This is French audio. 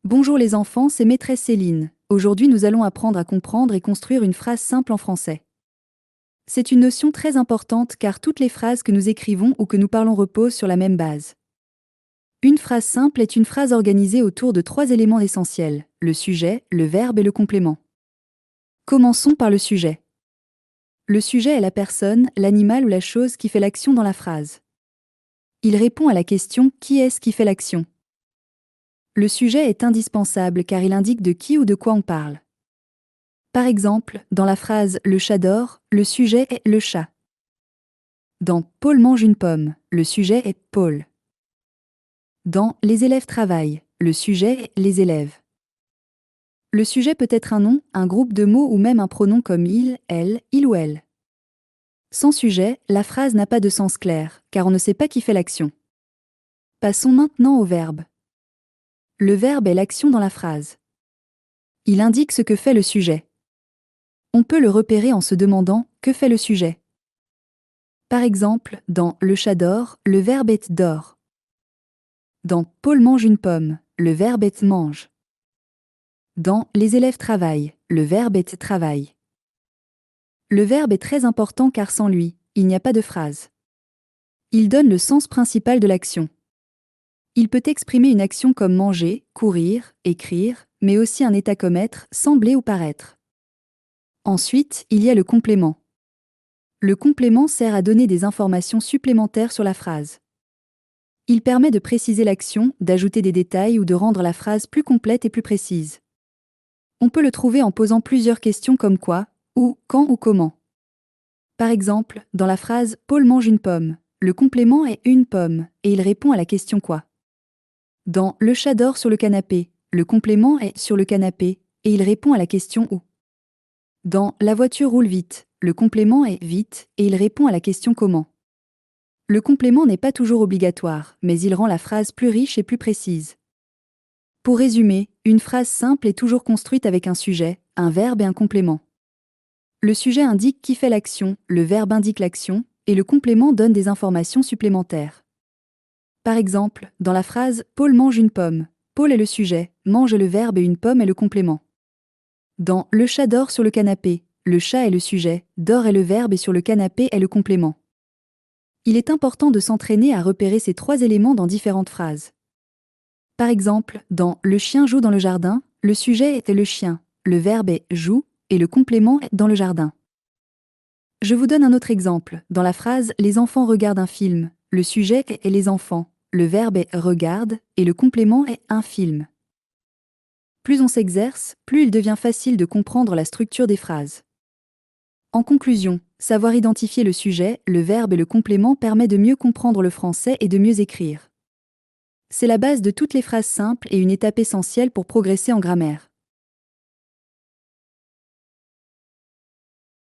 Bonjour les enfants, c'est maîtresse Céline. Aujourd'hui nous allons apprendre à comprendre et construire une phrase simple en français. C'est une notion très importante car toutes les phrases que nous écrivons ou que nous parlons reposent sur la même base. Une phrase simple est une phrase organisée autour de trois éléments essentiels, le sujet, le verbe et le complément. Commençons par le sujet. Le sujet est la personne, l'animal ou la chose qui fait l'action dans la phrase. Il répond à la question « Qui est-ce qui fait l'action ?» Le sujet est indispensable car il indique de qui ou de quoi on parle. Par exemple, dans la phrase « Le chat dort », le sujet est « le chat ». Dans « Paul mange une pomme », le sujet est « Paul ». Dans « Les élèves travaillent », le sujet est « les élèves ». Le sujet peut être un nom, un groupe de mots ou même un pronom comme il ou elle. Sans sujet, la phrase n'a pas de sens clair, car on ne sait pas qui fait l'action. Passons maintenant au verbe. Le verbe est l'action dans la phrase. Il indique ce que fait le sujet. On peut le repérer en se demandant « Que fait le sujet ?» Par exemple, dans « Le chat dort », le verbe est « dort ». Dans « Paul mange une pomme », le verbe est « mange ». Dans « Les élèves travaillent », le verbe est « travaille ». Le verbe est très important car sans lui, il n'y a pas de phrase. Il donne le sens principal de l'action. Il peut exprimer une action comme manger, courir, écrire, mais aussi un état comme être, sembler ou paraître. Ensuite, il y a le complément. Le complément sert à donner des informations supplémentaires sur la phrase. Il permet de préciser l'action, d'ajouter des détails ou de rendre la phrase plus complète et plus précise. On peut le trouver en posant plusieurs questions comme quoi, où, quand ou comment. Par exemple, dans la phrase « Paul mange une pomme », le complément est « une pomme » et il répond à la question quoi. Dans « Le chat dort sur le canapé », le complément est « sur le canapé » et il répond à la question où. Dans « La voiture roule vite », le complément est « vite » et il répond à la question comment. Le complément n'est pas toujours obligatoire, mais il rend la phrase plus riche et plus précise. Pour résumer, une phrase simple est toujours construite avec un sujet, un verbe et un complément. Le sujet indique qui fait l'action, le verbe indique l'action, et le complément donne des informations supplémentaires. Par exemple, dans la phrase « Paul mange une pomme », Paul est le sujet, mange est le verbe et une pomme est le complément. Dans « Le chat dort sur le canapé », le chat est le sujet, dort est le verbe et sur le canapé est le complément. Il est important de s'entraîner à repérer ces trois éléments dans différentes phrases. Par exemple, dans « Le chien joue dans le jardin », le sujet est le chien, le verbe est « joue » et le complément est « dans le jardin ». Je vous donne un autre exemple. Dans la phrase « Les enfants regardent un film », le sujet est « les enfants », le verbe est « regarde » et le complément est « un film ». Plus on s'exerce, plus il devient facile de comprendre la structure des phrases. En conclusion, savoir identifier le sujet, le verbe et le complément permet de mieux comprendre le français et de mieux écrire. C'est la base de toutes les phrases simples et une étape essentielle pour progresser en grammaire.